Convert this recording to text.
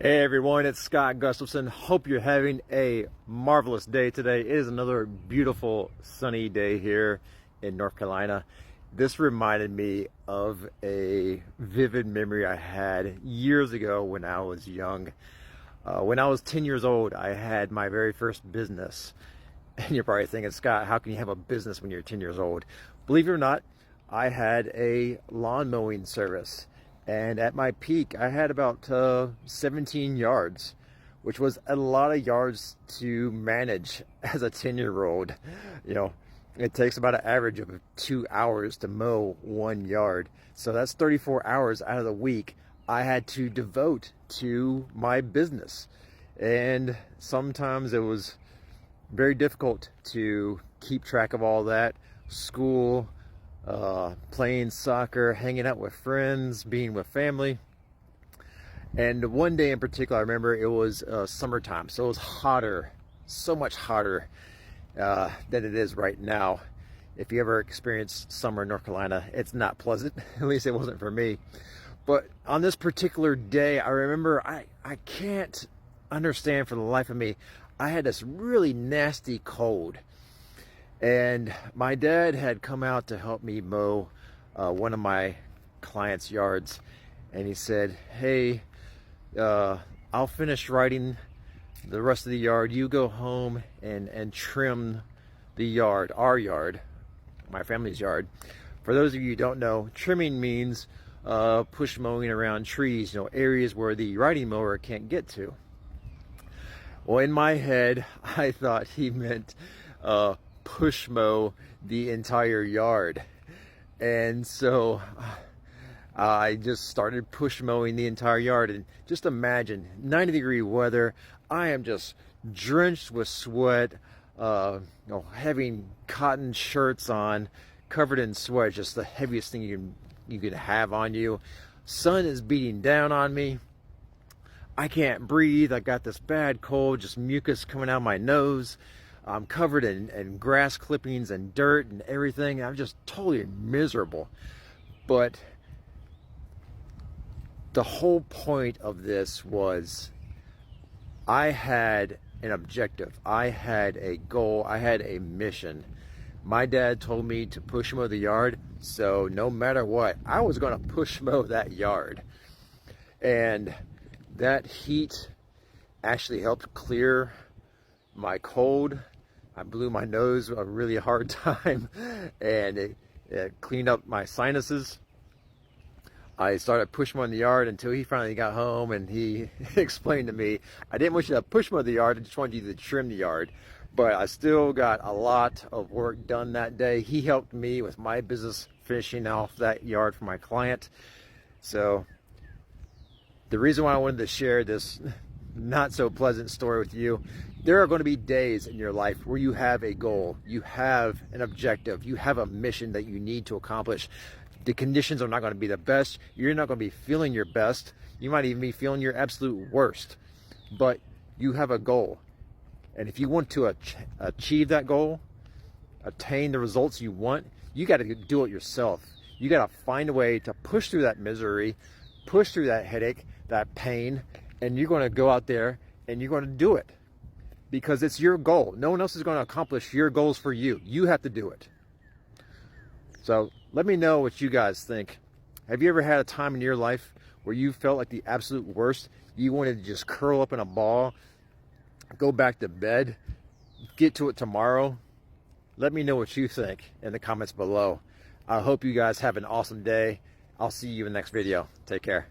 Hey everyone, it's Scott Gustafson. Hope you're having a marvelous day today. It is another beautiful sunny day here in North Carolina. This reminded me of a vivid memory I had years ago when I was young. When I was 10 years old, I had my very first business. And you're probably thinking, Scott, how can you have a business when you're 10 years old? Believe it or not, I had a lawn mowing service. And at my peak, I had about 17 yards, which was a lot of yards to manage as a 10-year-old. You know, it takes about an average of 2 hours to mow 1 yard. So that's 34 hours out of the week I had to devote to my business. And sometimes it was very difficult to keep track of all that. School, playing soccer, hanging out with friends, being with family. And one day in particular, I remember it was summertime, so it was hotter, so much hotter than it is right now. If you ever experienced summer in North Carolina, it's not pleasant. At least it wasn't for me. But on this particular day, I remember I can't understand for the life of me, I had this really nasty cold. And my dad had come out to help me mow one of my clients' yards. And he said, hey, I'll finish writing the rest of the yard. You go home and trim the yard, our yard, my family's yard. For those of you who don't know, trimming means push mowing around trees, you know, areas where the riding mower can't get to. Well, in my head, I thought he meant push mow the entire yard. And so I just started push mowing the entire yard. And just imagine 90-degree weather. I am just drenched with sweat, having cotton shirts on, covered in sweat, just the heaviest thing you can have on you. Sun is beating down on me. I can't breathe. I got this bad cold, just mucus coming out my nose. I'm covered in grass clippings and dirt and everything. I'm just totally miserable. But the whole point of this was I had an objective. I had a goal. I had a mission. My dad told me to push mow the yard. So no matter what, I was going to push mow that yard. And that heat actually helped clear my cold. I blew my nose a really hard time, and it cleaned up my sinuses. I started push mowing the yard until he finally got home, and he explained to me, I didn't want you to push mow the yard, I just wanted you to trim the yard. But I still got a lot of work done that day. He helped me with my business, finishing off that yard for my client. So the reason why I wanted to share this not so pleasant story with you, there are going to be days in your life where you have a goal, you have an objective, you have a mission that you need to accomplish. The conditions are not going to be the best. You're not going to be feeling your best. You might even be feeling your absolute worst. But you have a goal. And if you want to achieve that goal, attain the results you want, you got to do it yourself. You got to find a way to push through that misery, push through that headache, that pain, and you're going to go out there and you're going to do it because it's your goal. No one else is going to accomplish your goals for you. You have to do it. So let me know what you guys think. Have you ever had a time in your life where you felt like the absolute worst? You wanted to just curl up in a ball, go back to bed, get to it tomorrow? Let me know what you think in the comments below. I hope you guys have an awesome day. I'll see you in the next video. Take care.